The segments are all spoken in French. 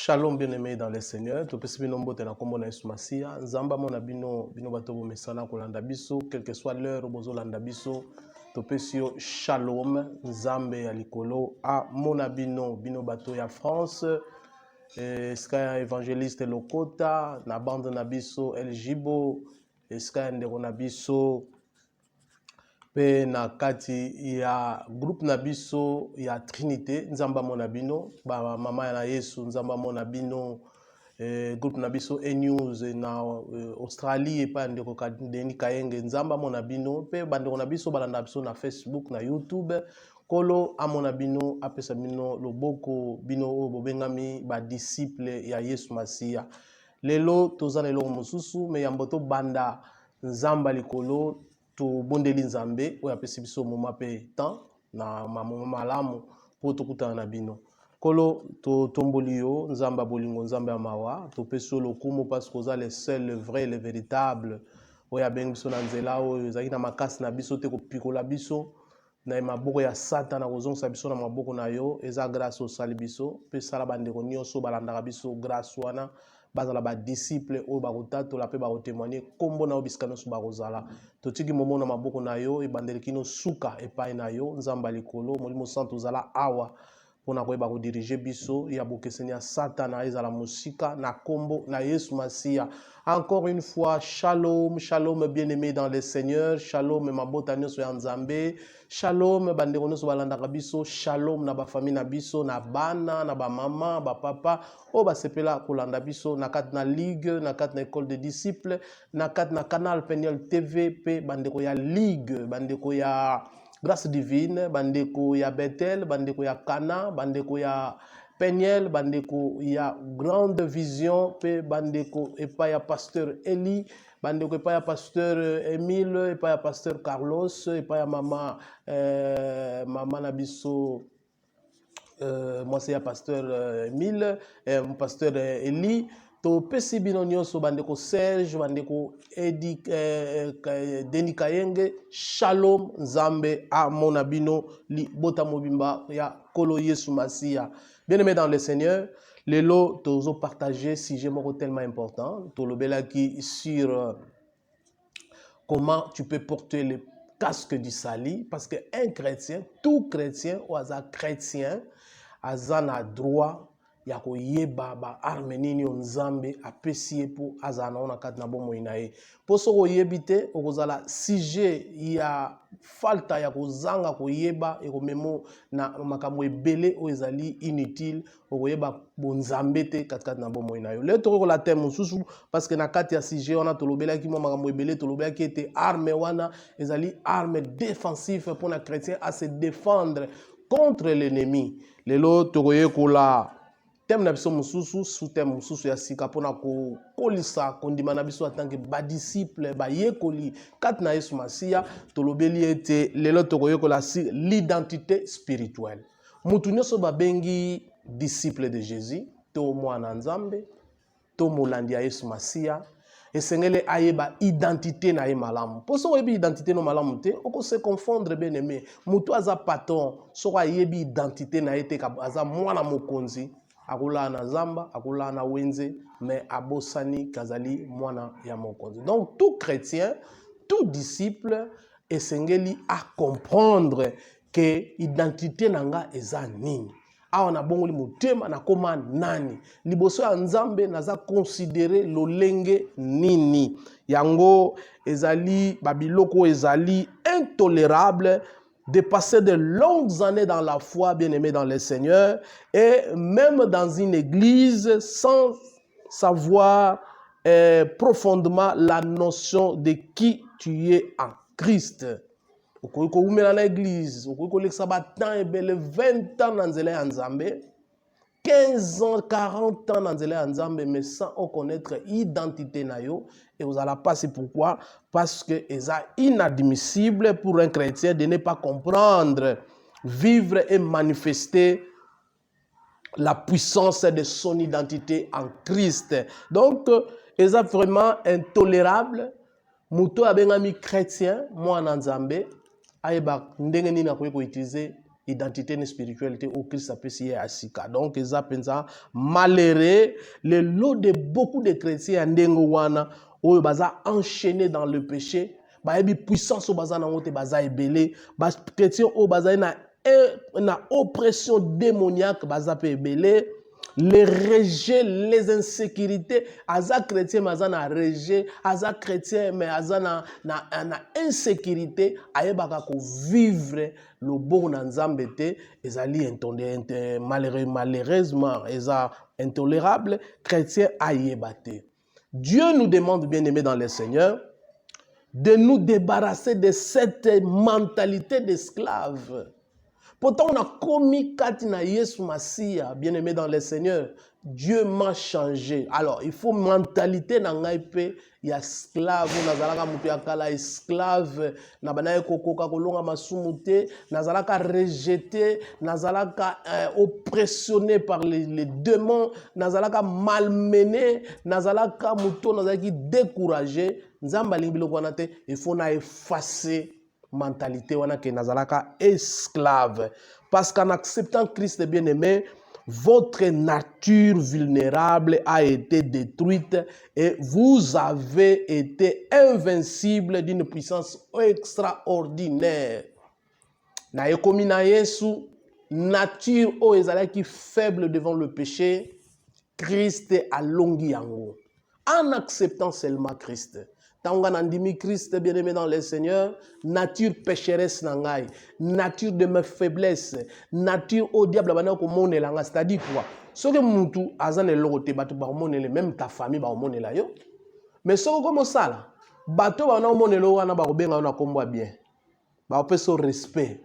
Shalom bien-aimés dans le Seigneur. Tu peux suivre nombre de la commune Masia. Nzamba mona bino bato bo mesana kolanda biso, quelle que soit l'heure bozo landa biso. Tu peux suivre Shalom Nzambe ya likolo a mona bino bato ya France. Ska évangéliste Lokota na bande na biso El Jibo, ska ndeko na biso pe na kati ya groupe na biso ya Trinité nzamba mona bino ba mama na Yesu nzamba mona bino groupe na biso E-News na Australie pa ndeko Deni Kayenge nzamba mona bino pe bandeko na biso balanda biso na Facebook na YouTube kolo amona bino apesa bino loboko bino oyo bobengami ba disciple ya Yesu Masia lelo tozana eloko mosusu me yamboto banda nzamba likolo to bondeli nzambe oyo apesi biso moma pe temps na mama malamu po tokutana na bino kolo to tomboli yo nzamba bolingo nzambe ya mawa to peso lokumu parce que oza le seul le vrai le véritable oyo abengi biso na nzela oyo ezalaki na makasi na biso te kopikola biso na maboko ya satana kozongisa biso na maboko na yo eza grâce osali biso pe sala bandeko nyonso balandaka biso grâce wana bazala ba disciple oyo bakotatola pe bakotémoigner kombo na yo bisika nyonso bakozala totiki momo na maboko na yo ebandeli kino suka epai na yo nzamba likolo molimo santo ozala awa mpona koyeba kodirige biso ya bokeseni ya satana ezala mosika na kombo na Yesu Masia. Encore une fois, shalom, shalom bien-aimé dans le Seigneur, shalom mabota nyonso ya nzambe, shalom bandeko nyonso balandaka biso, shalom na ba famille na biso, na bana, na ba mama, ba papa, o ba sepela kolanda biso na kati na ligue, na kati na école de disciples, na kati na canal Peniel TV pe bandeko ya ligue, bandeko ya Grâce divine, bandeko ya Bethel, bandeko ya Cana, bandeko ya Peniel, bandeko ya Grande Vision, pe bandeko epa ya Pasteur Eli, bandeko epa ya Pasteur Emile, epa ya Pasteur Carlos, epa ya mama mama Nabiso, moi c'est ya Pasteur Emile, Pasteur Eli. To pesi bino nyonso bandeko Serge bandeko Edi Deni Kayenge shalom nzambe amona bino li bota mobimba ya kolo Yesu Masia. Bien-aimé dans le Seigneur, lelo tozo partager sujet moko tellement important to lobela ki sur comment tu peux porter le casque du salut parce que un chrétien, tout chrétien ou aza chrétien azana droit ya koyeba ba arme nini nzambe apesi po azana ona kati na bomoi na ye poso koyebi te okozala sujet ya falta ya kozanga koyeba ekomemo na makambo ebele oyo ezali inutile okoyeba bonzambe te kati na bomoi na yo le tokokola te mosusu parce que na kati ya sujet wana tolobelaki mo makambo ebele tolobelaki ete arme wana ezali arme défensive pour na chrétien à se défendre contre l'ennemi lelo tokoyekola thème na biso mususu sous thème mususu ya sika pona ko kolisa kondima na biso atanke ba disciple ba yekoli kat na Yesu Masia tolobeli ete lelo tokoyekola si l'identité spirituelle mutu nyonso babengi disciple de Jésus to mwana nzambe to molandi ya Yesu Masia esengele ayeba identité na ye malamu poso oyebi identité no malamu te oko se confondre bien aimé mutu aza patron soko ayebi identité na ye te aza mwana mokonzi akula na zamba akula na wenze mais abosani kazali mwana ya mokonzi. Donc tout chrétien, tout disciple esengeli à comprendre que identité nanga eza nini. Awa na bongo li motema na koma nani. Liboso ya nzambe naza considérer lolenge nini. Yango ezali babiloko ezali intolérable de passer de longues années dans la foi, bien-aimé dans le Seigneur, et même dans une église sans savoir profondément la notion de qui tu es en Christ. Okoyiko umela na église, okoyiko leksa batan ebele 20 ans dans nzela ya nzambe, 15 ans, 40 ans dans nzela ya nzambe, mais sans connaître identité na yo, et vous allez passer pourquoi? Parce que c'est inadmissible pour un chrétien de ne pas comprendre, vivre et manifester la puissance de son identité en Christ. Donc, c'est vraiment intolérable. Muto abengami chrétien, moi en nzambe, ayeba ndenge nini akoki ko utiliser identité ni spiritualité au Christ apprécié à Sika. Donc, ils appellent malheureux, le lot de beaucoup de chrétiens ndengwana où baza enchaîné dans le péché, ba ebi puissance au baza na ngote baza ebele, ba chrétiens au baza na oppression démoniaque baza pe ebele. Les rejets, les insécurités, aza chrétien mais aza na rejet, aza chrétien mais aza na insécurité, ayebaka ko vivre le bon na nzambe te, ezali malheureusement, eza intolérable, chrétien ayebate. Dieu nous demande, bien-aimés dans le Seigneur, de nous débarrasser de cette mentalité d'esclave. Pourtant, on a commis Katina Yesu Masia, bien-aimé dans le Seigneur. Dieu m'a changé. Alors, il faut mentalité na ngaipe ya esclave, nazalaka mutu ya kala esclave, na banaye kokoka kolonga masumute, nazalaka rejeté, nazalaka oppressionné par les démons, nazalaka malmené, nazalaka mutu, nazalaki découragé. Nzamba lingbilo kwanate, il faut na effacer mentalité wana ke nazalaka esclave, parce qu'en acceptant Christ bien-aimé, votre nature vulnérable a été détruite et vous avez été invincible d'une puissance extraordinaire. Na yekomi na Yesu, nature o ezalaki faible devant le péché, Christ alongi yango. En acceptant seulement Christ. Tanga nandimi Christ, bien-aimé dans le Seigneur, nature pécheresse nangai, nature de mes faiblesses, nature au diable bana ko monela nga, c'est-à-dire quoi? Ce que mutu azane lote batu ba monela, même ta famille ba monela yo. Mais ce que comme ça là, bato ba na monela wana ba ko benga na kombo bien. Ba opeso respect.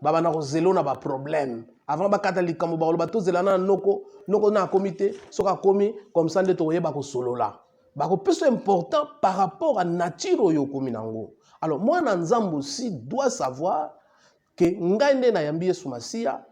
Ba bana ko zelo na ba problème. Avant ba katolika mo ba lo bato zelana noko na comité, soka komi comme ça ndeto yeba ko solo là. C'est important par rapport à la nature yokominango. Alors, moi, Nzambo aussi doit savoir que Ngainde na yambi Yesu Masia,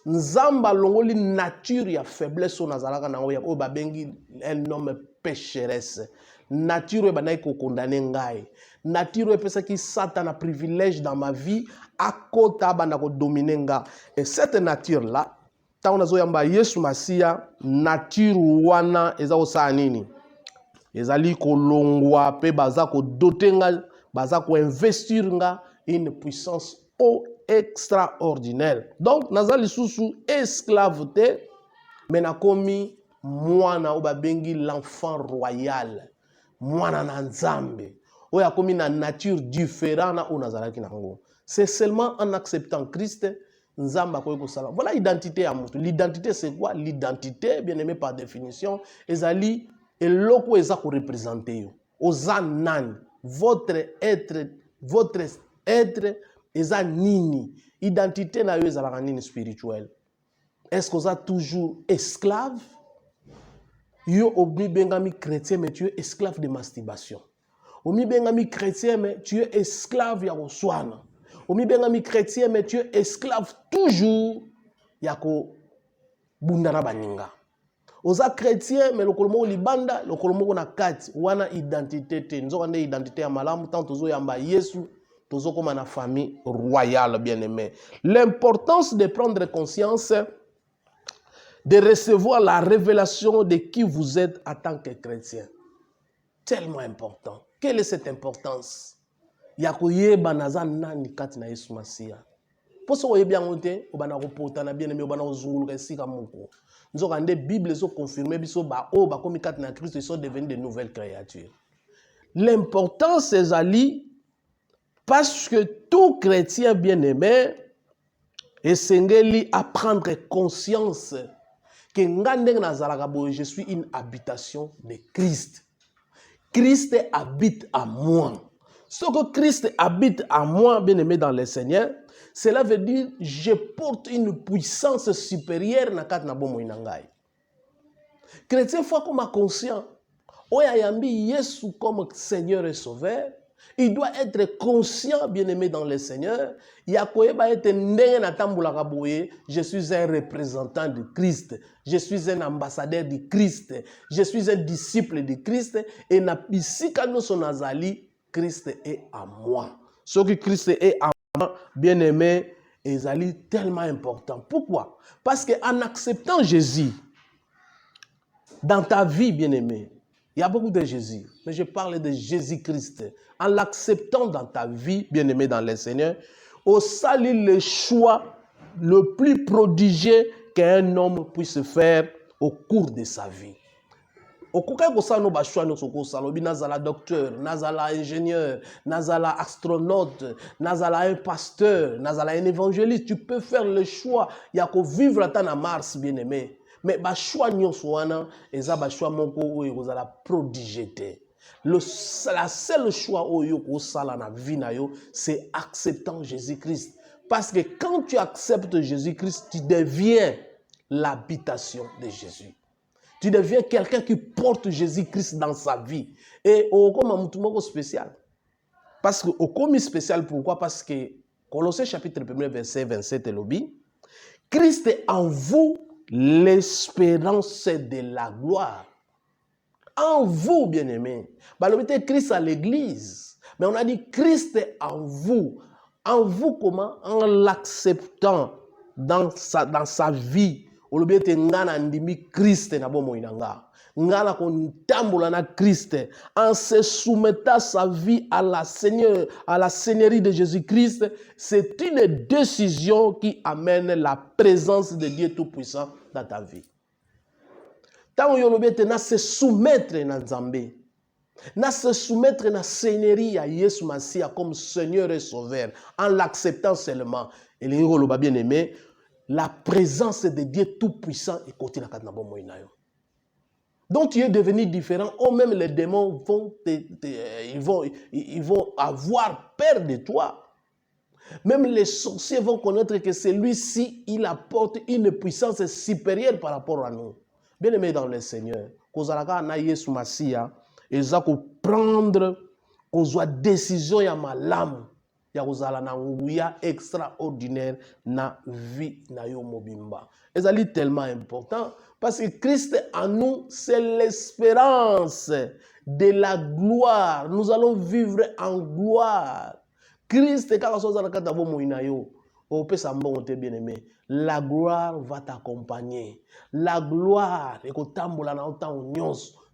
Nzamba longoli nature ya faiblesse o nazalaka nango ya o babengi un homme pécheresse. Nature ba na ko condamner ngai. Nature pesa ki Satan a privilège dans ma vie à kota bana ko dominer nga. Et cette nature là, ta onazo yamba Yesu Masia, nature wana eza osa nini? Ezali kolongwa pe baza ko dotenga baza ko investir nga une puissance extraordinaire. Donc nazali susu esclaveté mais nakomi mwana oba bengi l'enfant royal, mwana na nzambe oya komi na nature différente na onazalaki nango. C'est seulement en acceptant Christ nzamba ko sala. Voilà l'identité ya mutu. L'identité c'est quoi? L'identité, bien aimé par définition, ezali et loko eza ko représenter yo. Oza nani? Votre être eza nini? Identité na yo ezalaka nini spirituel? Est-ce que oza toujours esclave? Yo omi bengami chrétien mais tu es esclave de masturbation. Omi bengami chrétien mais tu es esclave ya koswana. Omi bengami chrétien mais tu es esclave toujours ya ko bundana baninga. Oza chrétien mais le kolomo libanda, le kolomo na kati wana identité te. Nzoka nde identité ya malamu tant tozo yamba Yesu, tozo koma na famille royale bien-aimé. L'importance de prendre conscience de recevoir la révélation de qui vous êtes en tant que chrétien. Tellement important. Quelle est cette importance? Yakoyeba naza nani kati na Yesu Masia. Poso oyebi yango te, obana kopota na bien-aimé, obana kozunguluka esika moko. Nzoka nde Bible so confirmer biso ba o ba komi kati na Christ, ils sont devenus de nouvelles créatures. L'importance ezali parce que tout chrétien bien-aimé esengeli à prendre conscience que ngande nazalaka boye, je suis une habitation de Christ. Christ habite à moi. Ce que Christ habite à moi, bien-aimé dans le Seigneur, cela veut dire je porte une puissance supérieure na kat na bomo inangai. Chrétien fois comme conscient, oya yambi Yesu comme Seigneur et Sauveur, il doit être conscient, bien-aimé dans le Seigneur, yakoyeba ete ndenge na tambula boye, je suis un représentant de Christ, je suis un ambassadeur de Christ, je suis un disciple de Christ et na bisika no sonazali Christ est à moi. Ce que Christ est à moi, bien-aimé, Et ça est tellement important. Pourquoi? Parce qu'en acceptant Jésus dans ta vie, bien-aimé, il y a beaucoup de Jésus, mais je parle de Jésus-Christ. En l'acceptant dans ta vie, bien-aimé dans le Seigneur, au salut le choix le plus prodigieux qu'un homme puisse faire au cours de sa vie. Au cours de sa vie, nazala docteur, nazala ingénieur, nazala astronaute, nazala un pasteur, nazala un évangéliste, tu peux faire le choix. Il y a que vivre à ta Mars, bien-aimé. Mais le choix nyonsoana, eza ba choix moko oyo kozala prodigité. La seule choix oyo kozala na vie na yo, c'est acceptant Jésus-Christ. Parce que quand tu acceptes Jésus-Christ, tu deviens l'habitation de Jésus. Tu deviens quelqu'un qui porte Jésus-Christ dans sa vie. Et au comme un spécial. Parce que au comme spécial, pourquoi? Parce que Colossiens chapitre 1 verset 27 lobby, Christ est en vous l'espérance de la gloire. En vous, bien-aimés. Christ à l'église. Mais on a dit Christ est en vous. En vous comment? En l'acceptant dans sa vie. Christ en se soumettant sa vie à la Seigneurie de Jésus-Christ, c'est une décision qui amène la présence de Dieu Tout-Puissant dans ta vie. Tant que tu se soumettre à Nzambé, na se soumettre à la Seigneurie à Jésus Massia comme Seigneur et Sauveur, en l'acceptant seulement, et les héros bien aimé, la présence de Dieu Tout-Puissant est côté la katna bon moinayo. Donc tu es devenu différent, ou même les démons vont avoir peur de toi. Même les sorciers vont connaître que celui-ci, il apporte une puissance supérieure par rapport à nous. Bien aimé dans le Seigneur, kozalaka na Yesu Masia, ils ont prendre kozwa décision ya malamu ya kozala na nguya extraordinaire na vie na yo mobimba. Et c'est tellement important parce que Christ en nous, c'est l'espérance de la gloire. Nous allons vivre en gloire. Christ bien-aimé, la gloire va t'accompagner. La gloire,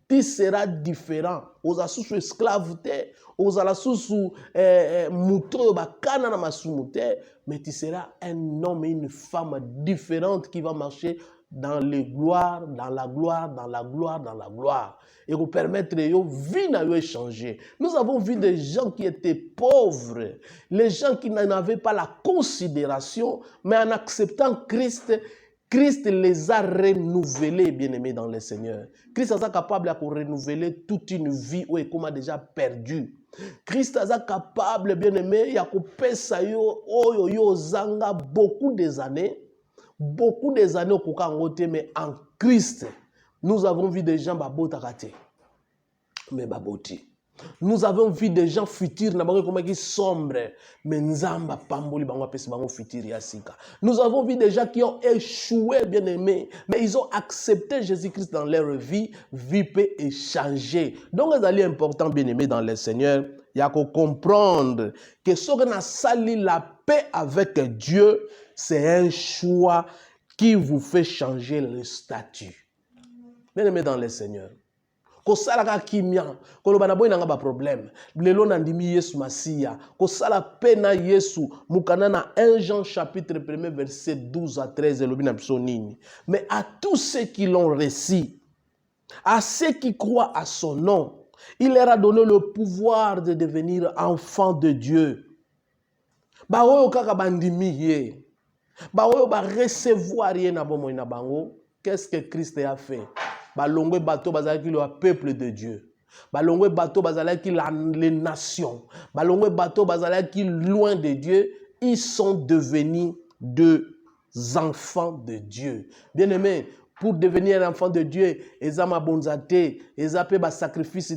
tu seras différent. Aux sous esclaves, aux sous mouton, mais tu seras un homme et une femme différente qui va marcher dans les gloires, dans la gloire, dans la gloire, dans la gloire. Et vous permettre de vie à changer. Nous avons vu des gens qui étaient pauvres, les gens qui n'avaient pas la considération, mais en acceptant Christ, Christ les a renouvelés, bien-aimés dans le Seigneur. Christ est capable de renouveler toute une vie où il a déjà perdu. Christ est capable, bien-aimé, il y a beaucoup des années au Kokangote, mais en Christ, nous avons vu des gens babotakate, mais baboti. Nous avons vu des gens futurs qui sombres, mais nzamba pamboli bango pesi bango futur yasika. Nous avons vu des gens qui ont échoué, bien aimés, mais ils ont accepté Jésus-Christ dans leur vie, vie peut échanger. Donc c'est important, bien aimé dans le Seigneur, il y a qu'à comprendre que ce qu'on a sali la paix avec Dieu, c'est un choix qui vous fait changer le statut. Bien aimé dans le Seigneur. Kosala kimia kolobana boy nanga ba problème lelo nandimi Yesu Masia kosala pena Yesu mukana na 1 Jean chapitre 1 verset 12 à 13 lobina psonini. Mais à tous ceux qui l'ont reçu, à ceux qui croient à son nom, il leur a donné le pouvoir de devenir enfants de Dieu. Ba oyo kaka bandimi ye, ba oyo ba recevoir ye na bomo na bango. Qu'est-ce que Christ a fait? Balongwe bateau bazalaki le peuple de Dieu. Balongwe bateau bazalaki les nations. Balongwe bateau bazalaki loin de Dieu. Ils sont devenus des enfants de Dieu. Bien aimé, pour devenir un enfant de Dieu, ils ont ma bonzate, ils ont pas sacrifice,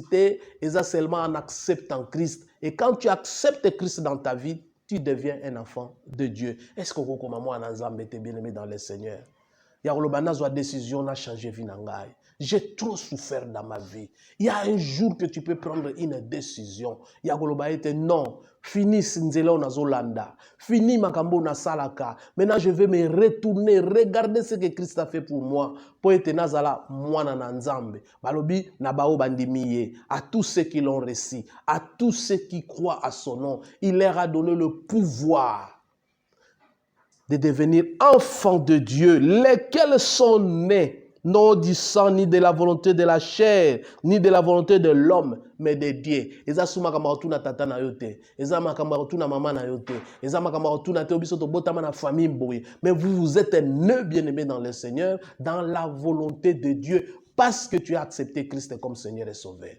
ils ont seulement en acceptant Christ. Et quand tu acceptes Christ dans ta vie, tu deviens un enfant de Dieu. Est-ce que vous, comme moi, en bien aimé dans le Seigneur? Yakoloba nazwa décision na changer vie na ngai. J'ai trop souffert dans ma vie. Il y a un jour que tu peux prendre une décision. Yakoloba ete non. Fini sinzela onazolanda. Fini makambo na salaka. Maintenant je vais me retourner, regarder ce que Christ a fait pour moi. Po ete nazala mwana na nzambe. Balobi na bao bandimiye. À tous ceux qui l'ont reçu, à tous ceux qui croient à son nom, il leur a donné le pouvoir de devenir enfants de Dieu, lesquels sont nés non du sang, ni de la volonté de la chair, ni de la volonté de l'homme, mais de Dieu. Eza suma kamarotu na tata na yote, eza makamarotu na maman na yote, eza makamarotu na te obiso to botama na famille boye. Mais vous êtes nés bien-aimés dans le Seigneur, dans la volonté de Dieu, parce que tu as accepté Christ comme Seigneur et Sauveur.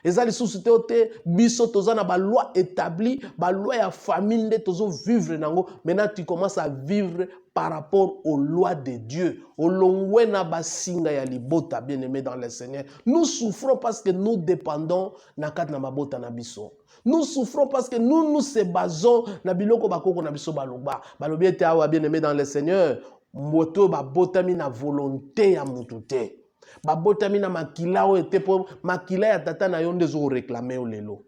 Ezali société ote biso tozana ba loi établie, ba loi ya famille de tozo vivre nango. Maintenant tu commences à vivre par rapport aux lois de Dieu. Olongwe na basinga ya libota bien-aimé dans le Seigneur. Nous souffrons parce que nous dépendons na kat na mabota na biso. Nous souffrons parce que nous nous se basons na biloko bakoko na biso baloba. Balobi ete awa bien-aimé dans le Seigneur. Moto ba botami na volonté ya mutute. Babotami na makila o ete po makila ya tata na yo ndezo réclamer o lelo.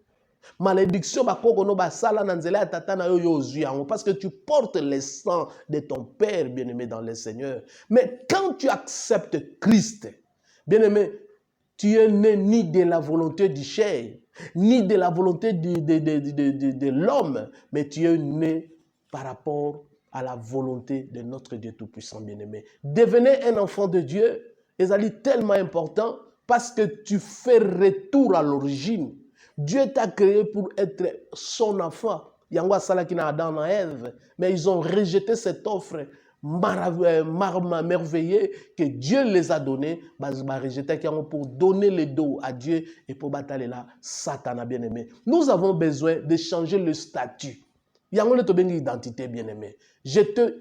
Malédiction bakoko no basala na nzela ya tata na yo yo zui yango parce que tu portes le sang de ton père bien-aimé dans le Seigneur. Mais quand tu acceptes Christ, bien-aimé, tu es né ni de la volonté du chair, ni de la volonté de l'homme, mais tu es né par rapport à la volonté de notre Dieu Tout-Puissant bien-aimé. Devenez un enfant de Dieu. C'est tellement important parce que tu fais retour à l'origine. Dieu t'a créé pour être son enfant. Yangwa salaki na Adam na Ève, mais ils ont rejeté cette offre merveilleuse que Dieu les a donnée. Rejeté pour donner le dos à Dieu et pour batailler là Satan bien-aimé. Nous avons besoin de changer le statut. Yango le tobengi identité bien-aimé.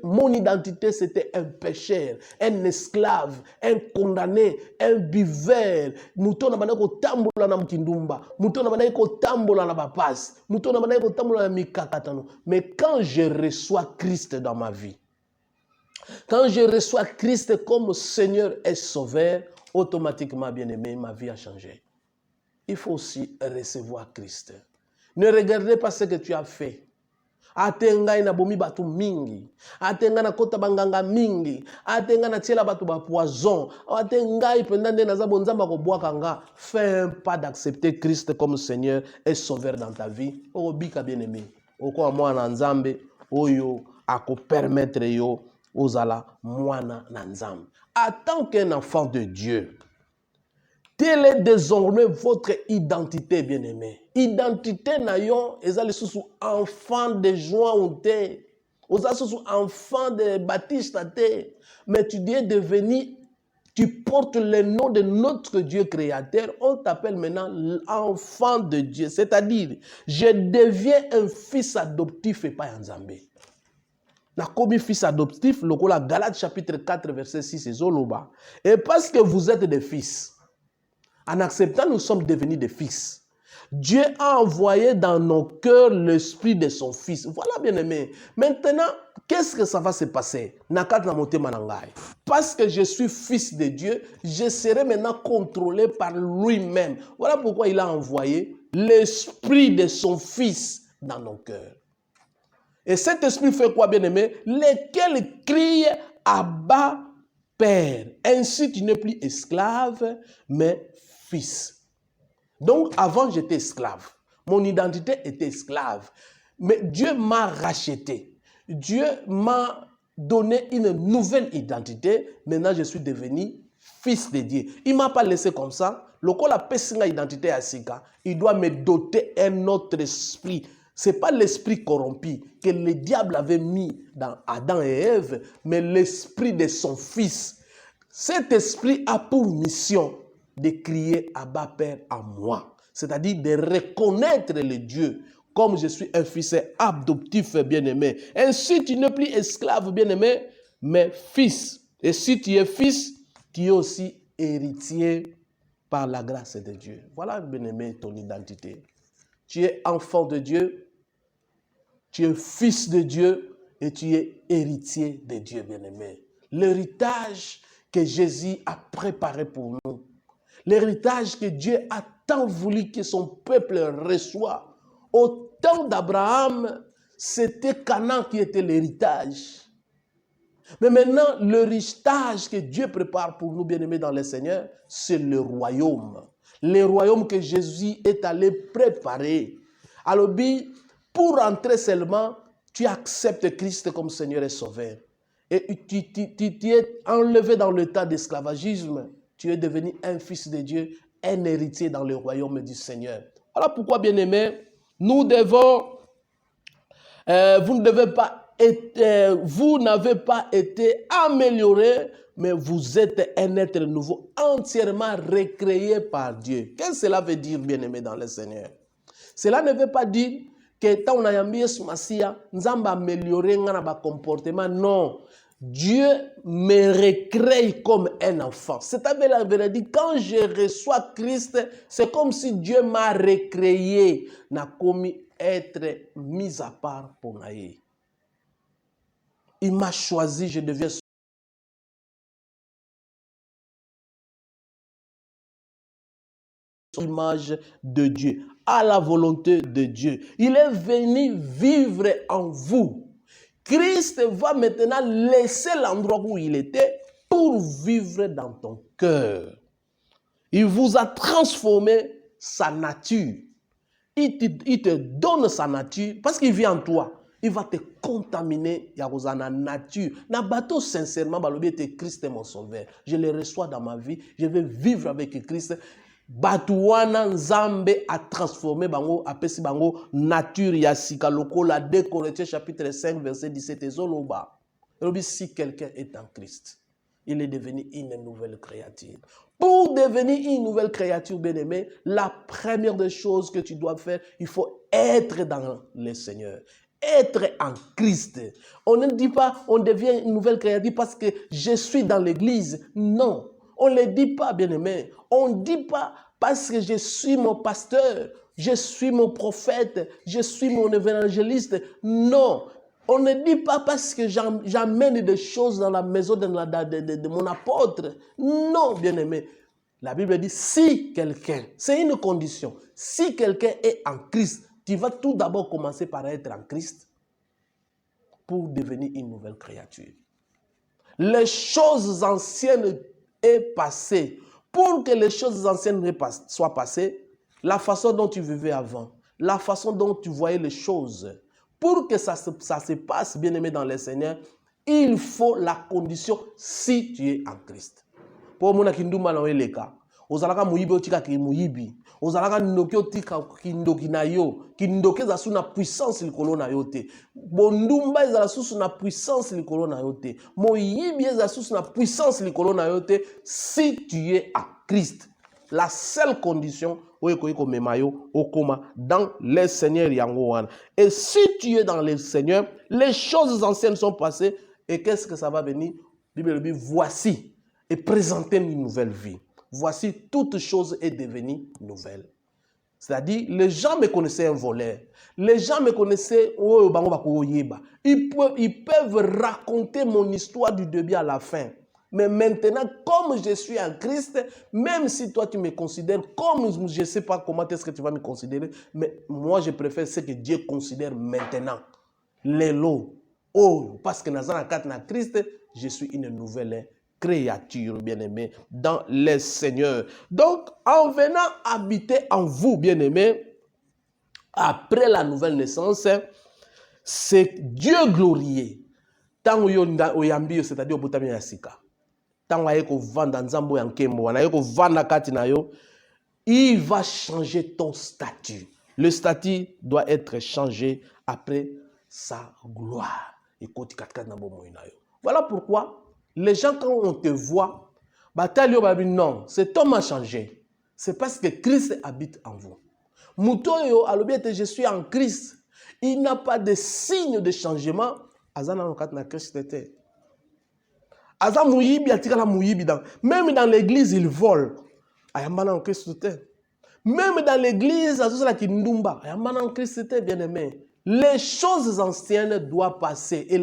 Mon identité c'était un pécheur, un esclave, un condamné, un buveur. Muto na banako tambola na mkindumba, muto na banako tambola na bapas, muto na banako tambola na mikakatano. Mais quand je reçois Christ dans ma vie, quand je reçois Christ comme Seigneur et Sauveur, automatiquement bien-aimé, ma vie a changé. Il faut aussi recevoir Christ. Ne regardez pas ce que tu as fait. Atenga ina bomi batu mingi, atenga na kota banganga mingi, atenga na tiela batu ba poison, atenga ipendande na zabonzamba ko boakanga. Fais un pas d'accepter Christ comme Seigneur et Sauveur dans ta vie. O bika bien-aimé. Oko mwana nzambe oyo ako permettre yo ozala mwana na nzambe. En tant qu'un enfant de Dieu, telle est désormais votre identité, bien-aimé. Identité nayon, ezali sous enfant de joie ou te, oza sous enfant de Baptiste te, mais tu es devenu, tu portes le nom de notre Dieu créateur, on t'appelle maintenant l'enfant de Dieu, c'est-à-dire, je deviens un fils adoptif et pas un Nzambé. Na komi fils adoptif, lokola Galates chapitre 4 verset 6 et Zoloba. Et parce que vous êtes des fils, en acceptant, nous sommes devenus des fils. Dieu a envoyé dans nos cœurs l'esprit de son fils. Voilà, bien-aimé. Maintenant, qu'est-ce que ça va se passer? Parce que je suis fils de Dieu, je serai maintenant contrôlé par lui-même. Voilà pourquoi il a envoyé l'esprit de son fils dans nos cœurs. Et cet esprit fait quoi, bien-aimé? Lequel crie Abba, Père. Ainsi, tu n'es plus esclave, mais fils. Donc, avant, j'étais esclave. Mon identité était esclave. Mais Dieu m'a racheté. Dieu m'a donné une nouvelle identité. Maintenant, je suis devenu fils de Dieu. Il ne m'a pas laissé comme ça. Lorsqu'on a pèsé une identité à Sika, il doit me doter un autre esprit. Ce n'est pas l'esprit corrompu que le diable avait mis dans Adam et Ève, mais l'esprit de son fils. Cet esprit a pour mission de crier Abba Père à moi. C'est-à-dire de reconnaître le Dieu comme je suis un fils adoptif bien-aimé. Ainsi, tu n'es plus esclave bien-aimé, mais fils. Et si tu es fils, tu es aussi héritier par la grâce de Dieu. Voilà, bien-aimé, ton identité. Tu es enfant de Dieu, tu es fils de Dieu et tu es héritier de Dieu, bien-aimé. L'héritage que Jésus a préparé pour nous. L'héritage que Dieu a tant voulu que son peuple reçoive. Au temps d'Abraham, c'était Canaan qui était l'héritage. Mais maintenant, l'héritage que Dieu prépare pour nous, bien-aimés dans le Seigneur, c'est le royaume. Le royaume que Jésus est allé préparer. Alors, pour entrer seulement, tu acceptes Christ comme Seigneur et Sauveur. Et tu es enlevé dans l'état d'esclavagisme. Tu es devenu un fils de Dieu, un héritier dans le royaume du Seigneur. Voilà pourquoi, bien-aimés, nous devons, vous n'avez pas été amélioré, mais vous êtes un être nouveau, entièrement recréé par Dieu. Qu'est-ce que cela veut dire, bien-aimé dans le Seigneur? Cela ne veut pas dire que tant on a yambi Yesu Masia, nous avons amélioré notre comportement. Non. Dieu me recrée comme un enfant. C'est-à-dire, la vérité, quand je reçois Christ, c'est comme si Dieu m'a recréé, n'a commis être mis à part pour naïe. Il m'a choisi, je deviens l'image de Dieu, à la volonté de Dieu. Il est venu vivre en vous. Christ va maintenant laisser l'endroit où il était pour vivre dans ton cœur. Il vous a transformé sa nature. Il te donne sa nature parce qu'il vit en toi. Il va te contaminer. Il y a une nature. Na bateau sincèrement, Christ est mon sauveur. Je le reçois dans ma vie. Je vais vivre avec Christ. Batuana Nzambe a transformé bango apesi bango nature ya sika lokola 2 Corinthiens chapitre 5 verset 17 ezoloba. Si quelqu'un est en Christ, il est devenu une nouvelle créature. Pour devenir une nouvelle créature, bien-aimé, la première des choses que tu dois faire, il faut être dans le Seigneur. Être en Christ. On ne dit pas on devient une nouvelle créature parce que je suis dans l'église. Non. On ne le dit pas, bien-aimé. On ne dit pas parce que je suis mon pasteur, je suis mon prophète, je suis mon évangéliste. Non. On ne dit pas parce que j'amène des choses dans la maison de mon apôtre. Non, bien-aimé. La Bible dit, si quelqu'un, c'est une condition, si quelqu'un est en Christ, tu vas tout d'abord commencer par être en Christ pour devenir une nouvelle créature. Les choses anciennes est passé. Pour que les choses anciennes soient passées, la façon dont tu vivais avant, la façon dont tu voyais les choses, pour que ça se passe, bien-aimé dans le Seigneur, il faut la condition si tu es en Christ. Pour moi, kinduma na weleka. Ozalaka muyibi otika ki muyibi. Ozalaka ndoki otika kindoki na yo. Kindoki za su na puissance likolo na yo te. Bondumba ezala susu na puissance likolo na yo te. Moyibi ezala susu na puissance likolo na yo te. Si tu es à Christ, la seule condition dans le Seigneur yangoan. Et si tu es dans le Seigneur, les choses anciennes sont passées. Et qu'est-ce que ça va venir? Bible dit, voici, et présenter une nouvelle vie. Voici, toute chose est devenue nouvelle. C'est-à-dire, les gens me connaissaient un voleur. Les gens me connaissaient, ils peuvent raconter mon histoire du début à la fin. Mais maintenant, comme je suis en Christ, même si toi tu me considères comme je ne sais pas comment est-ce que tu vas me considérer, mais moi je préfère ce que Dieu considère maintenant. L'élo. Oh, parce que dans Christ, je suis une nouvelle créature, bien-aimée, dans le Seigneur. Donc, en venant habiter en vous, bien-aimés, après la nouvelle naissance, c'est Dieu glorifié. Tant c'est-à-dire au Botami Yasika. Il va changer ton statut. Le statut doit être changé après sa gloire. Voilà pourquoi les gens, quand on te voit, non, cet homme a changé. C'est parce que Christ habite en vous. Moutoyo, je suis en Christ. Il n'a pas de signe de changement. Même dans l'église, il vole. Même dans l'église, bien aimé. Les choses anciennes doivent passer et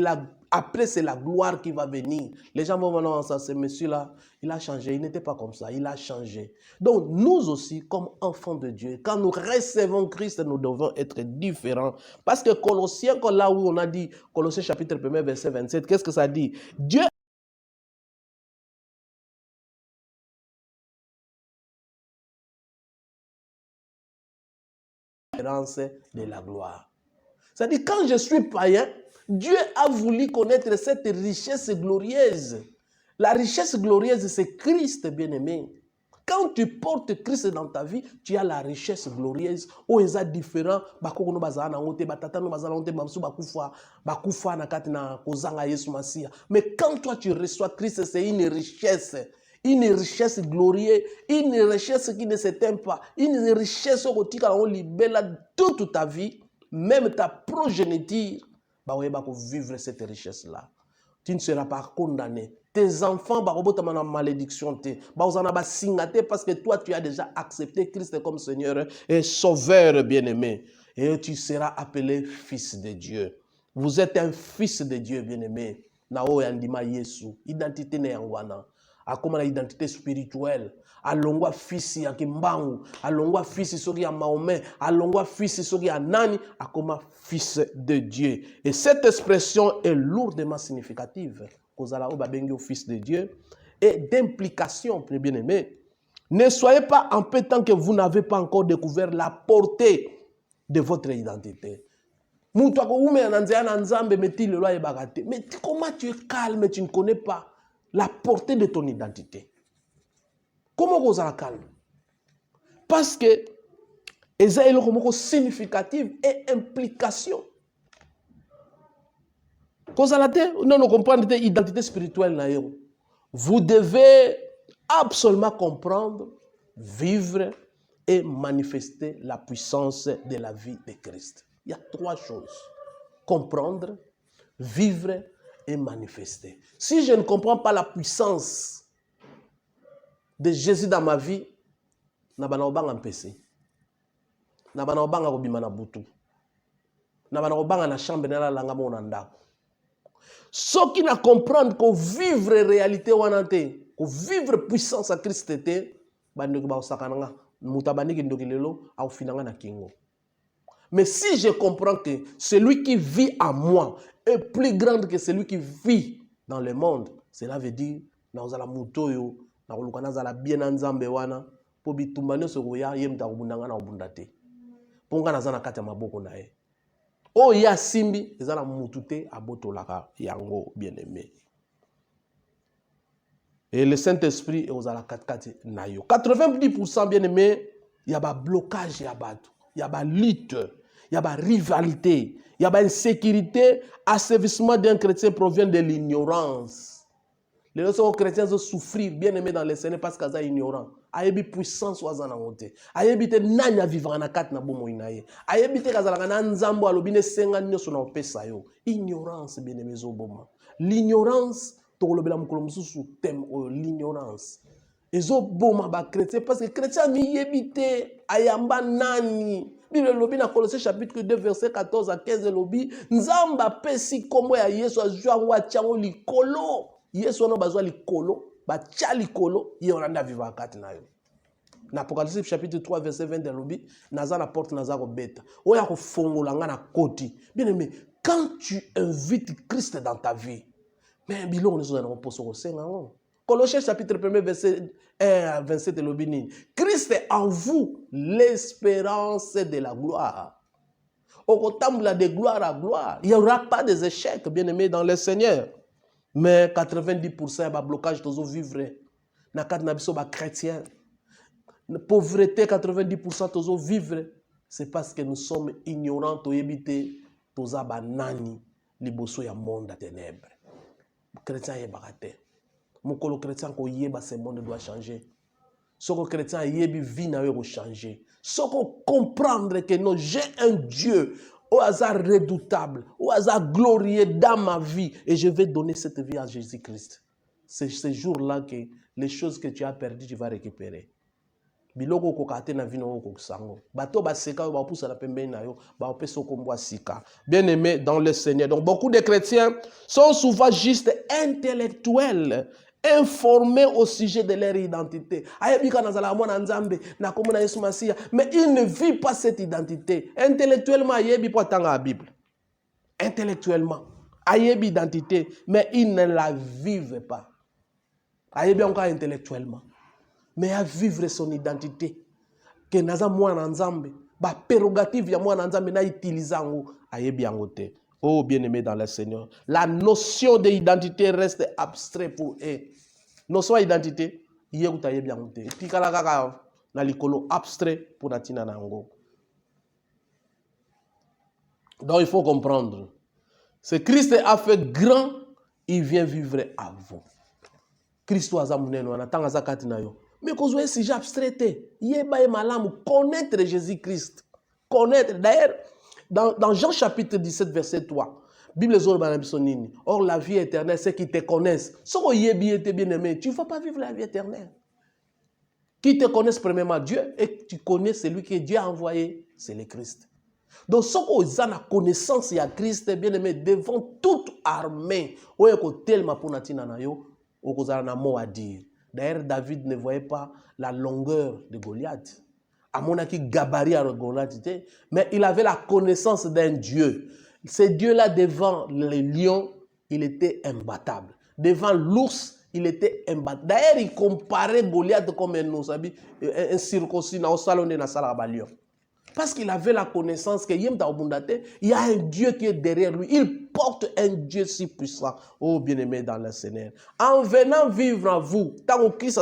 Après, c'est la gloire qui va venir. Les gens vont voir ça, ce monsieur-là, il a changé. Il n'était pas comme ça, il a changé. Donc, nous aussi, comme enfants de Dieu, quand nous recevons Christ, nous devons être différents. Parce que Colossiens, là où on a dit, Colossiens chapitre 1, verset 27, qu'est-ce que ça dit? Dieu de la gloire. C'est-à-dire, quand je suis païen, Dieu a voulu connaître cette richesse glorieuse. La richesse glorieuse, c'est Christ, bien-aimé. Quand tu portes Christ dans ta vie, tu as la richesse glorieuse. Oh, ils sont différents. Mais quand toi tu reçois Christ, c'est une richesse. Une richesse glorieuse, une richesse qui ne s'éteint pas, une richesse qui libère toute ta vie, même ta progéniture, vivre cette richesse-là. Tu ne seras pas condamné. Tes enfants vont la malédiction. Parce que toi, tu as déjà accepté Christ comme Seigneur et Sauveur bien-aimé. Et tu seras appelé fils de Dieu. Vous êtes un fils de Dieu bien-aimé. Nao yandima Yesu. Identité ne yangwana. Akoma na identité spirituelle. Alongwa fils ya kimbangu, alongwa fils soki ya Mahomet, alongwa fils soki ya nani, akoma fils de Dieu. Et cette expression est lourdement significative. Kozala o babengi au fils de Dieu et d'implication, bien aimé. Ne soyez pas en paix tant que vous n'avez pas encore découvert la portée de votre identité. Mais comment tu es calme, tu ne connais pas la portée de ton identité? Comment vous allez calme? Parce que ils ont une significative et implication. Quand vous allez comprendre l'identité spirituelle, vous devez absolument comprendre, vivre et manifester la puissance de la vie de Christ. Il y a trois choses. Comprendre, vivre et manifester. Si je ne comprends pas la puissance de Jésus dans ma vie, na bana obanga mpese, na bana obanga kobima na butu, na bana obanga na chambre na langa mona ndako. Ceux qui ne comprennent que vivre réalité wanante, que vivre puissance à Christ était, bandeko ba osakananga, mutabani kindoki lelo au finanga na kingo. Mais si je comprends que celui qui vit en moi est plus grand que celui qui vit dans le monde, cela veut dire na ozala mutoyo, na kolukana zala bien nzambe wana. Po bitumbano sokoya yemta kubundanga na ubundate. Ponga na zana kati ya maboko na ye. O ya simbi ezana mutute abotolaka yango bien-aimé. Et le Saint-Esprit est aux ala kati na yo. 90% bien-aimé, il y a ba blocage ya bato, il y a ba lutte, il y a ba rivalité, il y a ba insécurité, asservissement d'un chrétien provient de l'ignorance. Les autres chrétiens ont souffert, bien aimés dans les Seigneur parce qu'ils sont ignorants. Ayebi puissance wazana ngote. Ayebi te nanya vivre na kat na bomo inaye. Ayebi te kazalaka na nzambo alobine senga nyoso na opesa yo. Ignorance bien aimé zo boma. L'ignorance to kolobela mukolo mususu tem l'ignorance. Ezo boma ba chrétien parce que chrétien mi yebite ayamba nani. Bible lobi na Colossiens chapitre 2 verset 14 à 15 lobi nzamba pesi kombo ya Yesu azwa ngwa chango likolo. Yesu ono bazwa likolo, ba tia likolo, ye onanda viva kati na yo. Na Apocalypse chapitre 3 verset 20 de lobi, naza na porte naza ko beta. Oya ko fongola nga na koti. Bien aimé, quand tu invites Christ dans ta vie, mais biloko nezo na poso ko senga ngo. Colossiens chapitre 1 verset 1 à 27 de lobi. Christ est en vous l'espérance de la gloire. Au contempla de gloire à gloire. Il n'y aura pas des échecs, bien aimé, dans le Seigneur. Mais 90% de blocage de vivre. Na kat na biso ba chrétien. Pauvreté 90% de vivre. C'est parce que nous sommes ignorants to yebite toza ba nani liboso ya monde à ténèbres. Chrétien yebakate. Mokolo chrétien ko yeba ce monde doit changer. Soko chrétien yebi vie na yo changer. Soko comprendre que non, j'ai un Dieu au hasard redoutable, au hasard glorieux dans ma vie. Et je vais donner cette vie à Jésus-Christ. C'est ce jour-là que les choses que tu as perdues, tu vas récupérer. biloko kokate na vino ko sango bato baseka ba poussa na pembeni na yo ba opesa kombo sika. Bien aimé dans le Seigneur. Donc beaucoup de chrétiens sont souvent juste intellectuels, informés au sujet de leur identité. Ayebika nazala mwana nzambe na komona Yesu Masia, mais ils ne vivent pas cette identité. Intellectuellement ayebi po tanga la Bible. Intellectuellement ayebi identité, mais ils ne la vivent pas. Ayebi encore intellectuellement, mais à vivre son identité. Que naza mwana nzambe, ba prérogative ya mwana nzambe na utilizango ayebi angote. Oh bien-aimé dans le Seigneur, la notion d'identité reste abstraite pour eux. Notion d'identité, yekuta ayebi angote. Tikala kaka na likolo abstrait pour natina nango. Donc il faut comprendre. Ce Christ a fait grand, il vient vivre à vous. Christ a muneno anatanga zakati na yo. Mais qu'on soit si abstraité, yeba e malamu connaître Jésus-Christ. Connaître. D'ailleurs, dans Jean chapitre 17 verset 3, Bible zolo banabisonini. Or la vie éternelle, c'est qui te connaissent. Soko yebi était bien aimé, tu ne vas pas vivre la vie éternelle. Qui te connaissent premièrement Dieu et tu connais celui que Dieu a envoyé, c'est le Christ. Donc, ce qu'on a la connaissance de Christ, bien aimé, devant toute armée, on est tellement pour natina na yo, on a un mot à dire. D'ailleurs, David ne voyait pas la longueur de Goliath. À mon avis, gabarit à Goliath, mais il avait la connaissance d'un Dieu. Ce Dieu-là, devant les lions, il était imbattable. Devant l'ours, il était imbattable. D'ailleurs, il comparait Goliath comme un circoncis dans le salon de la salle à lion. Parce qu'il avait la connaissance qu'il y a un Dieu qui est derrière lui. Il porte un Dieu si puissant. Oh bien-aimé dans le Seigneur. En venant vivre en vous, tant que Christ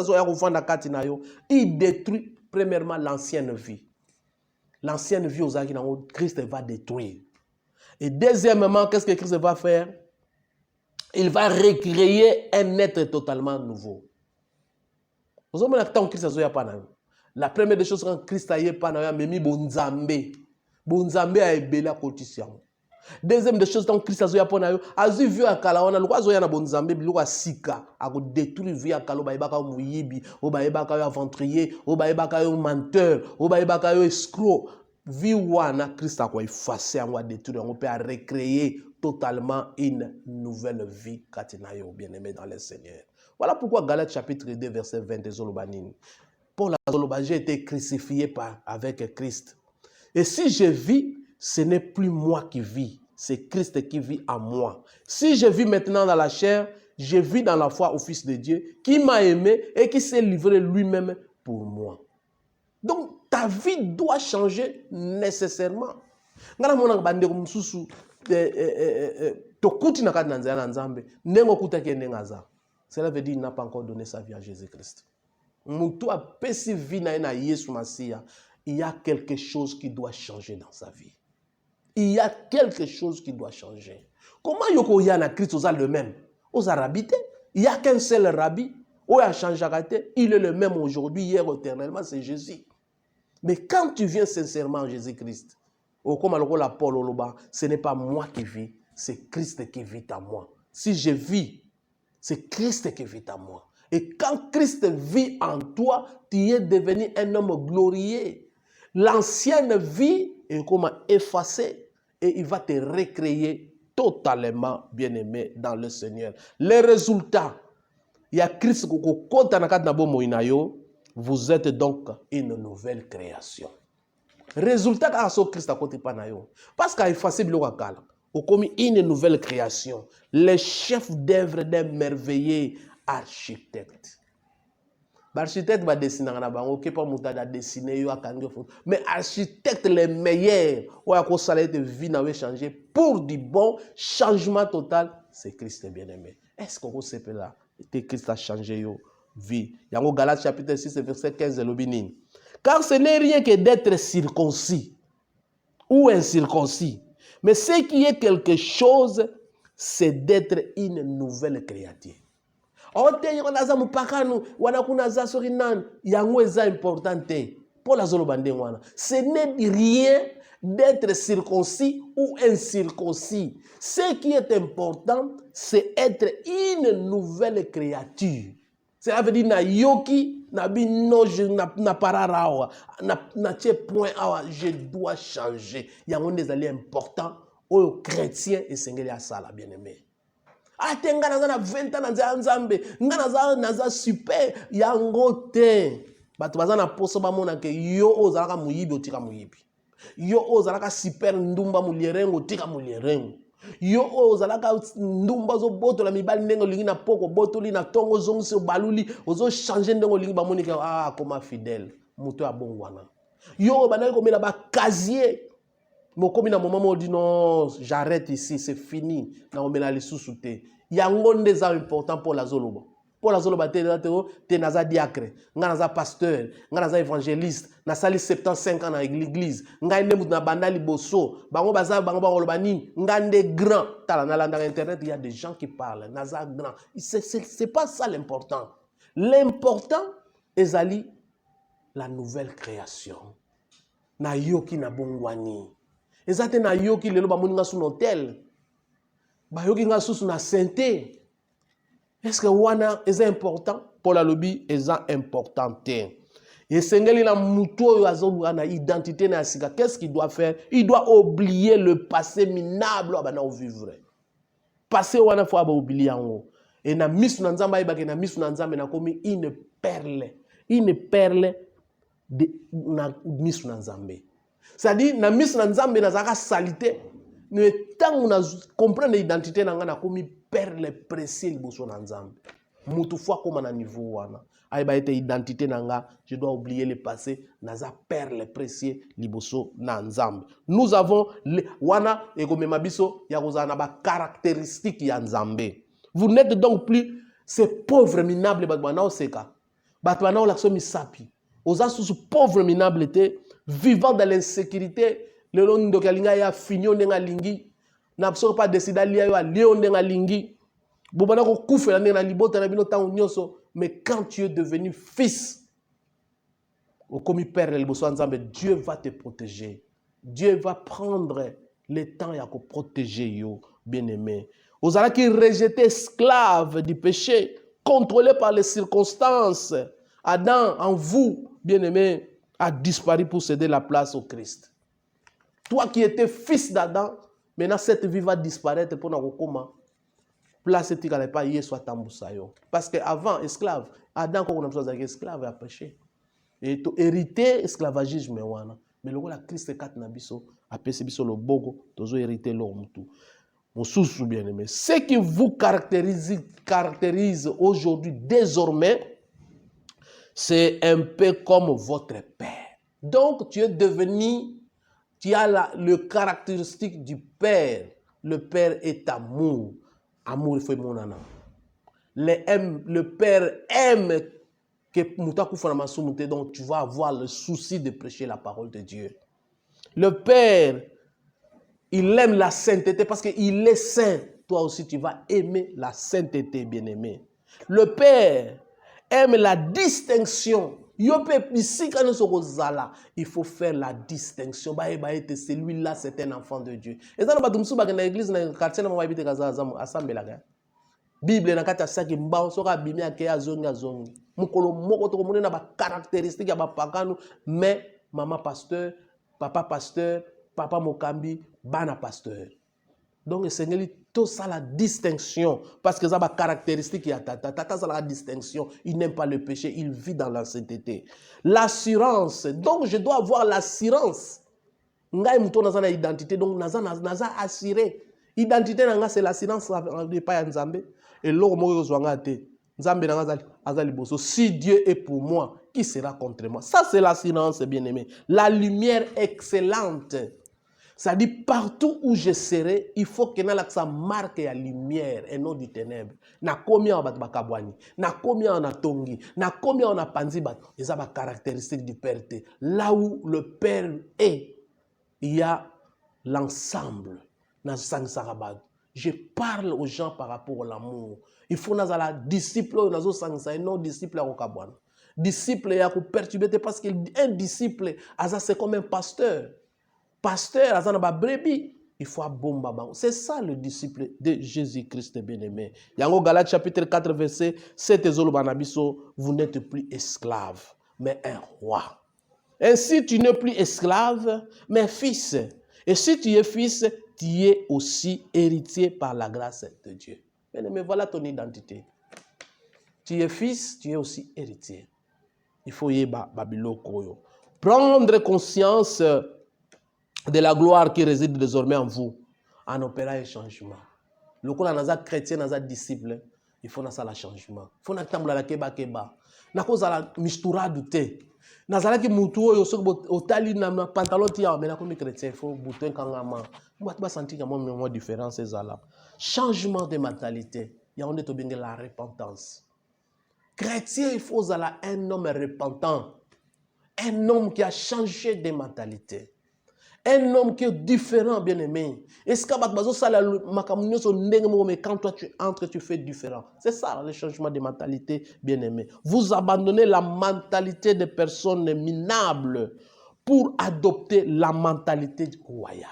il détruit premièrement l'ancienne vie. L'ancienne vie aux Akinaos, Christ va détruire. Et deuxièmement, qu'est-ce que Christ va faire? Il va recréer un être totalement nouveau. Vous avez tant que Christ pas. La première des choses, quand Christ a été panaya, memi bonzambe. Bonzambe a ebela kotisiam. Deuxième des choses, quand Christ a été panaya, azu vu à kalawana, le quoi na bonzambe, bilo a sika, a go détruire vie à kalo, ba ebaka muyibi, o ba ebaka aventurier, o ba ebaka menteur, o ba ebaka escroc. Vie wana Christ a quoi effacer, on va détruire, on peut recréer totalement une nouvelle vie katinayo, bien-aimé dans le Seigneur. Voilà pourquoi Galates chapitre 2 verset 20 Zolobanini. Paul a j'ai été crucifié avec Christ. Et si je vis, ce n'est plus moi qui vis, c'est Christ qui vit en moi. Si je vis maintenant dans la chair, je vis dans la foi au Fils de Dieu qui m'a aimé et qui s'est livré lui-même pour moi. Donc ta vie doit changer nécessairement. Cela veut dire qu'il n'a pas encore donné sa vie à Jésus-Christ. Il y a quelque chose qui doit changer dans sa vie. Il y a quelque chose qui doit changer. Comment yoko yana Christ aux le même? Aux arabité, il n'y a qu'un seul rabbi. Il est le même aujourd'hui, hier, éternellement, c'est Jésus. Mais quand tu viens sincèrement en Jésus-Christ, comme la Paul Oloba, ce n'est pas moi qui vis, c'est Christ qui vit en moi. Si je vis, c'est Christ qui vit en moi. Et quand Christ vit en toi, tu es devenu un homme glorieux. L'ancienne vie est comme effacée et il va te recréer totalement, bien-aimé, dans le Seigneur. Les résultats, il y a Christ qui vous êtes donc une nouvelle création. Résultat, Christ a côté panayo. Parce qu'il a effacé le wakala. Ou comme une nouvelle création. Les chefs d'œuvre d'un merveilleux architecte. L'architecte va dessiner en avant, ok, pas moutada dessiner, mais architecte les meilleurs, ou à cause de vie n'avait changé pour du bon changement total, c'est Christ bien-aimé. Est-ce qu'on sait là? Christ a changé yo vie. Yango Galates chapitre 6 verset 15 l'obinin. Car ce n'est rien que d'être circoncis ou incirconcis, mais ce qui est quelque chose, c'est d'être une nouvelle créature. Ce n'est rien d'être circoncis ou incirconcis. Ce qui est important, c'est être une nouvelle créature. Cela veut dire na yoki na bino je na pararawa na tie point awa je dois changer. Il y a un des alliés importants aux chrétiens et sengeli à ça bien aimé. Ate nga na 20 ans na nzambe nga naza super yango te. Bato baza na poso ba mona ke yo ozalaka muyibi otika muyibi. Yo ozalaka super ndumba mulierengo otika mulierengo. Yo ozalaka ndumba zo boto la mibali ndengo lingi na poko boto li na tongo zongi baluli ozo changer ndengo lingi ba monika comme fidèle muto abongwana. Yo banali komela ba casier mokomi na moment mo dit non j'arrête ici c'est fini na omela lisusu te. Yango ndeza important pour la zoloba. Pour la zoloba te naza diacre, nga naza pasteur, nga naza évangéliste, na sali 75 ans na l'église, nga ende mutu na bandali boso, bango baza bango ba nini, nga nde grand. Tala na landa internet, il y a des gens qui parlent, naza grand. C'est pas ça l'important. L'important ezali la nouvelle création. Na yoki na bongwani. Ezate na yoki lelo ba moninga sous hôtel. Ba yoki nga sous na sainteté. Est-ce que wana est important pour la lobby est important? Et sengeli na muto yo azobuka na identité na sika. Qu'est-ce qu'il doit faire? Il doit oublier le passé minable abana vivre. Passé wana faut oublier yango. Et na misu na nzamba ibake na misu na nzambe na komi une perle de na misu na nzambe. C'est-à-dire na misu na nzambe na zaka salité. Ne tant on a comprendre l'identité na nga na komi perle précieux liboso na nzambe. Mutu fois comme na niveau wana. Aiba ete identité na nga, je dois oublier le passé, naza perle précieux liboso na nzambe. Nous avons wana ekomema biso ya kozana ba caractéristiques ya nzambe. Vous n'êtes donc plus ces pauvres minables batwana oseka. Batwana olakso misapi. Oza sous pauvres minables te vivant dans l'insécurité. Le long de Kalinga ya finio ndenga lingi n'absorbe pas décider lié à Léon ndenga lingi bobana ko kufela ndenga libota na bino tango nyoso. Mais quand tu es devenu fils au commis père le bosso nzambe, Dieu va te protéger. Dieu va prendre le temps ya ko protéger yo bien-aimé. Osala qui rejeté esclave du péché, contrôlé par les circonstances. Adam en vous, bien-aimé, a disparu pour céder la place au Christ. Toi qui étais fils d'Adam, maintenant cette vie va disparaître pour nous comment place tu n'allais pas y soit tambusayo. Parce que avant esclave, Adam quand on a besoin esclave a péché. Et tu hérité esclavagisme wana. Mais le la Christ kat na biso a péché biso le bogo, tozo hérité l'homme tout. Mon sous bien-aimé, ce qui vous caractérise aujourd'hui désormais, c'est un peu comme votre père. Donc tu es devenu tu as le caractéristique du père. Le père est amour. Amour, il faut mon nana. Le père aime que donc tu vas avoir le souci de prêcher la parole de Dieu. Le père, il aime la sainteté parce qu'il est saint. Toi aussi, tu vas aimer la sainteté, bien-aimé. Le père aime la distinction. Il faut faire la distinction. Celui-là, c'est un enfant de Dieu. Et ça, dans l'église, dans le quartier, dans la Bible, na kata saki mbao soka bimi ake azongi azongi. Mukolo moko to komona ba caractéristiques ya ba pakanu mais maman pasteur, papa mokambi, bana pasteur. Donc Seigneur tout ça la distinction parce que ça ba caractéristique ya tata ça la distinction, il n'aime pas le péché, il vit dans la sainteté. L'assurance, donc je dois avoir l'assurance. Ngai muto naza na identité donc naza assuré. Identité nanga c'est l'assurance de pa nzambe. Et l'homme si Dieu est pour moi, qui sera contre moi? Ça, c'est l'assurance, bien-aimé. La lumière excellente. Ça dit partout où je serai, il faut que ça marque la lumière et non du ténèbre. Na combien on a kabwani, na combien on a tongi, na combien on a panzibat. Et ça, c'est caractéristique du Père. Là où le Père est, il y a l'ensemble. Na sangsarabad. Je parle aux gens par rapport à l'amour. Il faut que la disciple, non disciple à Okabwan. Disciple à perturber parce qu'un disciple, c'est comme un pasteur. Pasteur, il il faut abomba. C'est ça le disciple de Jésus-Christ bien-aimé. Yango Galates chapitre 4 verset 7 vous n'êtes plus esclave, mais un roi. Ainsi tu n'es plus esclave, mais fils. Et si tu es fils, tu es aussi héritier par la grâce de Dieu. Bien-aimé, voilà ton identité. Tu es fils, tu es aussi héritier. Il faut y babiloko. Prendre conscience de la gloire qui réside désormais en vous, en opérant un changement. Le coup, on a chrétien, on a disciple, il faut faire le changement. Il faut que la keba keba. Na cause la mistura douté. Nazala ki mutu yo so otali na pantalon tia mais na comme chrétien il faut bouton kangama. Moi tu vas sentir que moi différence c'est là. Changement de mentalité. Il y a on est au bien de la repentance. Chrétien il faut un homme repentant. Un homme qui a changé de mentalité. Un homme qui est différent, bien-aimé. Est-ce que quand toi tu entres, tu fais différent? C'est ça le changement de mentalité, bien-aimé. Vous abandonnez la mentalité des personnes minables pour adopter la mentalité royale.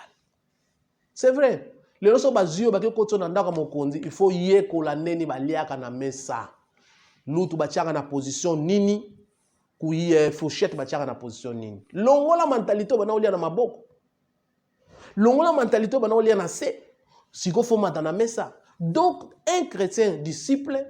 C'est vrai. Il faut y la neni baliaka na mesa. Nous tu batiaka na position nini kuye fourchette batiaka na position nini. Longo la mentalité bana olia na maboko. Longo la mentalité bana olia na se. Siko faut matana mesa. Donc un chrétien disciple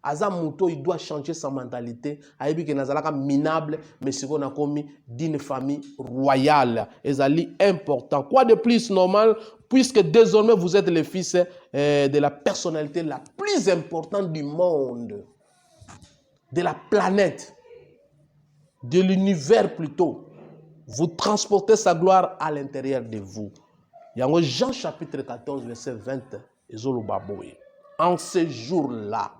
Azamuto, il doit changer sa mentalité. Aïbi que nazalaka minable, mais c'est qu'on a commis d'une famille royale. Et ça important. Quoi de plus normal, puisque désormais vous êtes les fils de la personnalité la plus importante du monde, de la planète, de l'univers plutôt. Vous transportez sa gloire à l'intérieur de vous. Il y a Jean chapitre 14, verset 20. En ce jour-là,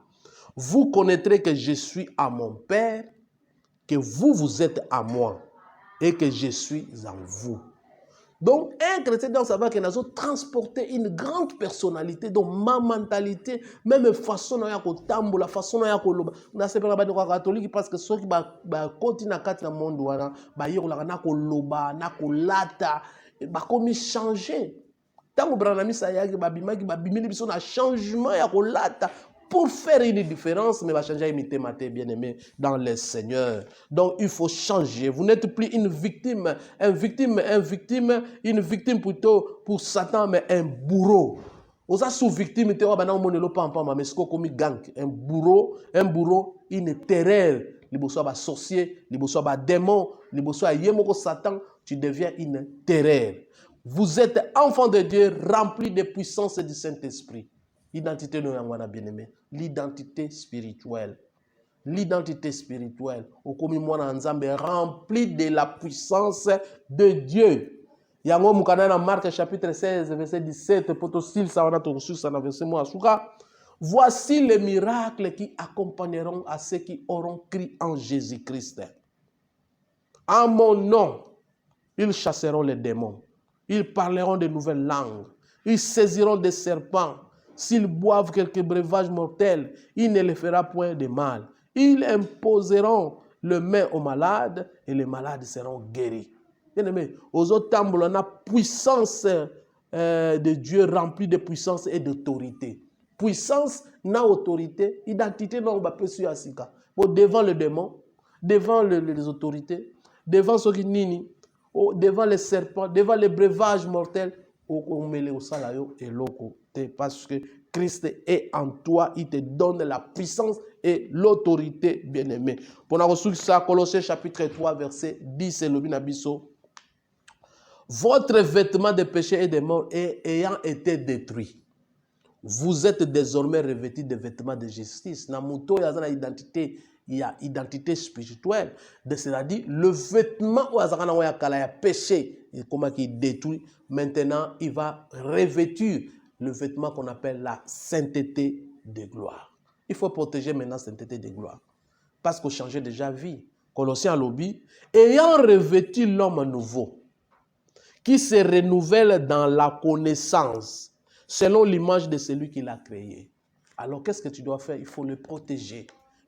vous connaîtrez que je suis à mon Père, que vous, vous êtes à moi, et que je suis en vous. Donc, un chrétien doit savoir qu'il a transporté une grande personnalité, donc ma mentalité, même façon dont il y a la façon dont il y a on a séparé les catholiques parce que ceux qui continuent à dans le monde, ils ont comme changer. Tant que Branham ça y a un changement, il y a pour faire une différence, mais va changer imiter maté bien-aimé dans le Seigneur. Donc il faut changer. Vous n'êtes plus une victime plutôt pour Satan, mais un bourreau. Vous êtes sous-victime, mais c'est comme gang. Un bourreau, une terreur. Les bourreaux sorcier, les bourreaux démon, les bourreaux Satan, tu deviens une terreur. Vous êtes enfant de Dieu, rempli de puissance du Saint-Esprit. L'identité de nous bien-aimé, l'identité spirituelle. L'identité spirituelle. Au commis moi rempli de la puissance de Dieu. Yango mukana na Marc chapitre 16 verset 17 potosil ça on a reçu ça dans verset moi asuka. Voici les miracles qui accompagneront à ceux qui auront cru en Jésus-Christ. En mon nom, ils chasseront les démons. Ils parleront de nouvelles langues. Ils saisiront des serpents. S'ils boivent quelques breuvages mortels, il ne les fera point de mal. Ils imposeront le main aux malades et les malades seront guéris. Bien-aimé, aux autres temples, on a puissance de Dieu remplie de puissance et d'autorité. Puissance, na autorité, identité, non, on va pas sur Asika. Devant le démon, devant les autorités, devant ceux qui nini, devant les serpents, devant les breuvages mortels, on met au salayo et l'oko. Parce que Christ est en toi, il te donne la puissance et l'autorité, bien-aimé. Pour nous reçu ça, Colossiens chapitre 3, verset 10, et le binabiso. Votre vêtement de péché et de mort ayant été détruit, vous êtes désormais revêtis de vêtements de justice. Namuto, il y a une identité. Il y a identité spirituelle. C'est-à-dire, le vêtement où il y a péché, et comment il détruit, maintenant, il va revêtir le vêtement qu'on appelle la sainteté de gloire. Il faut protéger maintenant la sainteté de gloire. Parce qu'on changeait déjà vie. Colossiens lobby, ayant revêtu l'homme nouveau, qui se renouvelle dans la connaissance, selon l'image de celui qui l'a créé. Alors, qu'est-ce que tu dois faire? Il faut le protéger.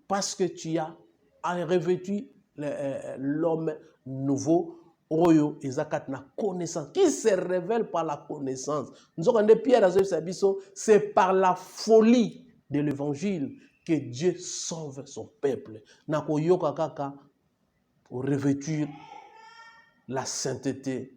Parce que tu as revêtu l'homme nouveau oyo ezakat na connaissance, qui se révèle par la connaissance. Nous avons des pierres à c'est par la folie de l'évangile que Dieu sauve son peuple. Nako yoka kaka pour revêtir la sainteté,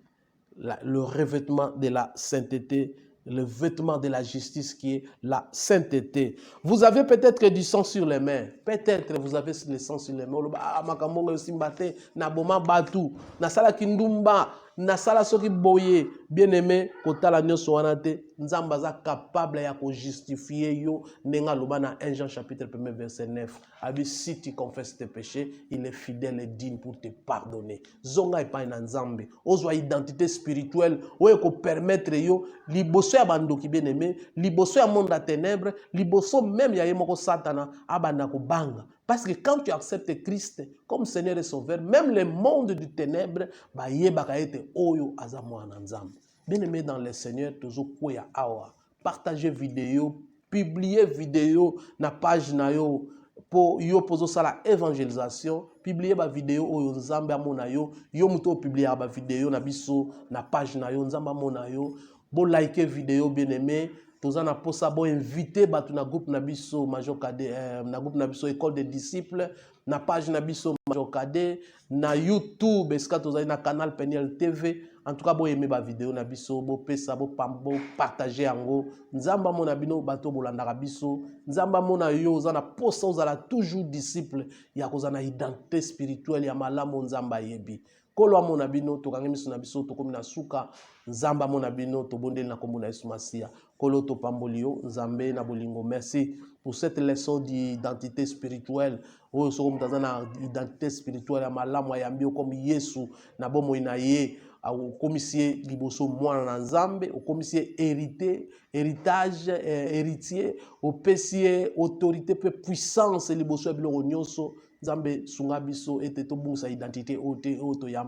le revêtement de la sainteté, le vêtement de la justice qui est la sainteté. Vous avez peut-être du sang sur les mains. Peut-être vous avez le sang sur les mains. Ah, makamonga simbate, na boma batu, na sala kindumba, na sala soki boye. Bien aimé, kotala nyoso wanate, nzamba za capable ya ko justifier yo, nenga loba na 1 Jean chapitre 1 verset 9. Abi si tu confesses tes péchés, il est fidèle et digne pour te pardonner. Zonga epai na nzambe. Ozwa identité spirituelle, oye ko permettre yo liboso ya bandoki bien aimé, liboso ya monde à ténèbres, liboso même ya yemoko satana abanda ko banga. Parce que quand tu acceptes Christ comme Seigneur et Sauveur, même le monde du ténèbre ba yebaka ete oyo aza mwana nzambe. Bien aimé dans le Seigneur, toujours koya awa. Partagez vidéo, publiez vidéo na page na yo pour yo pozo sala évangélisation, publier ba vidéo oyo nzambe amona yo, yo muto publier ba vidéo na biso na page na yo nzambe amona yo, bo like vidéo bien aimé. Toza na posa bo invité batu na groupe na biso Major Cadet, na groupe na biso école des disciples, na page na biso Major Cadet, na YouTube eska toza na canal Peniel TV. En tout cas bo aimer ba vidéo na biso, bo pesa bo pambo partager yango. Nzamba mona bino bato bolanda biso, nzamba mona yo za na posa ozala toujours disciple ya koza na identité spirituelle ya malamu nzamba yebi. Kolo amona bino tokangi miso na biso tokomi na suka nzamba mona bino tobondeli na kombo na Yesu Masia. Kolo to pambolio nzambe na bolingo. Merci pour cette leçon d'identité spirituelle. Oyo soko mutaza na identité spirituelle ya malamu ayambi comme Yesu na bomo ina ye au commissaire liboso mwana na nzambe, au commissaire héritage héritier, au pesier autorité pe puissance liboso ya biloko nyonso nzambe sunga biso ete to bunsa identité ote oto ya